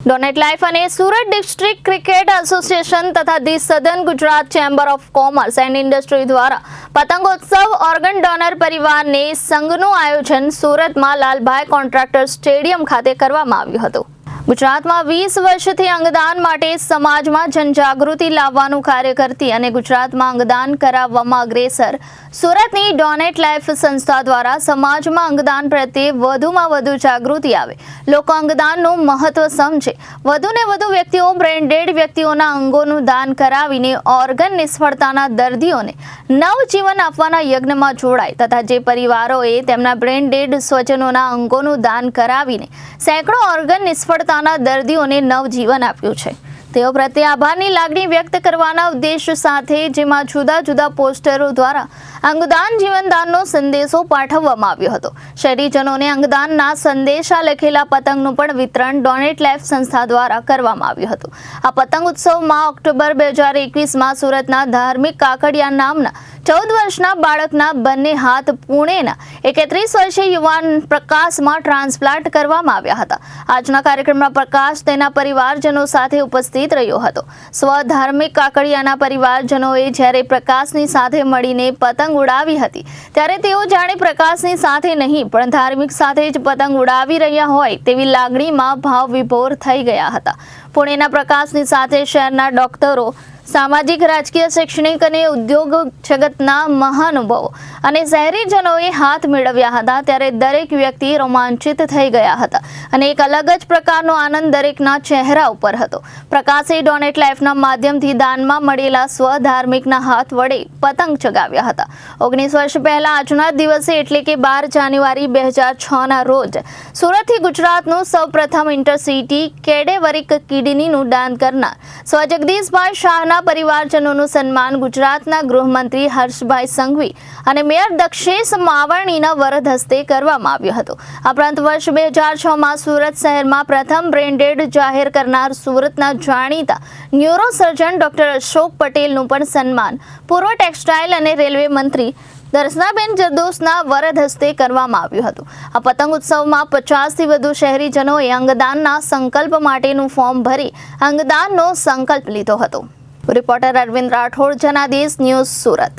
Donate life અને Surat district cricket association તથા the southern Gujarat chamber of commerce and industry દ્વારા પતંગોત્સવ organ donor પરિવારને સંઘનું આયોજન સુરતમાં લાલભાઈ કોન્ટ્રાક્ટર સ્ટેડિયમ ખાતે કરવામાં આવ્યું હતું। ગુજરાતમાં 20 વર્ષથી અંગદાન માટે સમાજમાં જનજાગૃતિ લાવવાનું કાર્ય કરતી અને ગુજરાતમાં અંગદાન કરાવવામાં અગ્રેસર સુરતની ડોનેટ લાઈફ સંસ્થા દ્વારા સમાજમાં અંગદાન પ્રત્યે વધુમાં વધુ જાગૃતિ આવે, લોકો અંગદાનનું મહત્વ સમજે, વધુને વધુ વ્યક્તિઓ બ્રેન્ડેડ વ્યક્તિઓના અંગોનું દાન કરાવીને ઓર્ગન નિષ્ફળતાના દર્દીઓને નવજીવન આપવાના યજ્ઞમાં જોડાય તથા જે પરિવારોએ તેમના બ્રેન્ડેડ સ્વજનોના અંગોનું દાન કરાવીને સેંકડો ઓર્ગન નિષ્ફળતાના દર્દીઓને નવજીવન આપ્યું છે તેઓ પ્રત્યે આભારની લાગણી વ્યક્ત કરવાના ઉદ્દેશ સાથે જેમાં જુદા જુદા પોસ્ટરો દ્વારા અંગદાન જીવનદાનનો સંદેશો પાઠવવામાં આવ્યો હતો। શહેરીજનોને અંગદાનના સંદેશા લખેલા પતંગનું પણ વિતરણ ડોનેટ લાઈફ સંસ્થા દ્વારા કરવામાં આવ્યું હતું। આ પતંગ ઉત્સવમાં ઓક્ટોબર 2021માં સુરતના ધાર્મિક કાકડિયા નામના 14 વર્ષના બાળકના બંને હાથ પુણેના 31 વર્ષીય યુવાન પ્રકાશમાં ટ્રાન્સપ્લાન્ટ કરવામાં આવ્યા હતા। આજના કાર્યક્રમમાં પ્રકાશ તેના પરિવારજનો સાથે ઉપસ્થિત રહ્યો હતો। સ્વધાર્મિક કાકડિયાના પરિવારજનોએ જ્યારે પ્રકાશની સાથે મળીને પતંગ ઉડાવી હતી ત્યારે તેઓ જાણે પ્રકાશની સાથે નહીં પણ ધાર્મિક સાથે જ પતંગ ઉડાવી રહ્યા હોય તેવી લાગણીમાં ભાવ વિભોર થઈ ગયા હતા। પુણેના પ્રકાશની સાથે શહેરના ડોક્ટરો, સામાજિક, રાજકીય, શૈક્ષણિક અને ઉદ્યોગ જગતના મહાનુભાવો અને શહેરીજનોએ હાથ મેળવ્યા હતા ત્યારે દરેક વ્યક્તિ રોમાંચિત થઈ ગયા હતા અને એક અલગ જ પ્રકારનો આનંદ દરેકના ચહેરા ઉપર હતો। પ્રકાશે ડોનેટ લાઈફના માધ્યમથી દાનમાં મળેલા સ્વધાર્મિકના હાથ વડે પતંગ ચગાવ્યા હતા। 19 વર્ષ પહેલા આજના દિવસે એટલે કે 12 જાન્યુઆરી 2006ના રોજ સુરતથી ગુજરાતનું સૌપ્રથમ ઇન્ટરસિટી કેડેવરિક કિડનીનું દાન કરનાર સ્વ જગદીશભાઈ શાહના પરિવારજનોનું સન્માન ગુજરાતના ગૃહમંત્રી હર્ષભાઈ સંઘવી અને મેયર દક્ષેશ માવાણીના વરદ હસ્તે કરવામાં આવ્યું હતું। આ ઉપરાંત વર્ષ 2006માં સુરત શહેરમાં પ્રથમ બ્રેન્ડેડ જાહેર કરનાર સુરતના જાણીતા ન્યુરોસર્જન ડોક્ટર અશોક પટેલનું પણ સન્માન પૂર્વ ટેક્સટાઇલ અને રેલવે મંત્રી દર્શનાબેન જરદોશના વરદ હસ્તે કરવામાં આવ્યું હતું। આ પતંગ ઉત્સવમાં 50થી વધુ શહેરીજનોએ અંગદાનના સંકલ્પ માટેનું ફોર્મ ભરી અંગદાનનો સંકલ્પ લીધો હતો। Reporter Arvind Rathod, Janadesh news, Surat.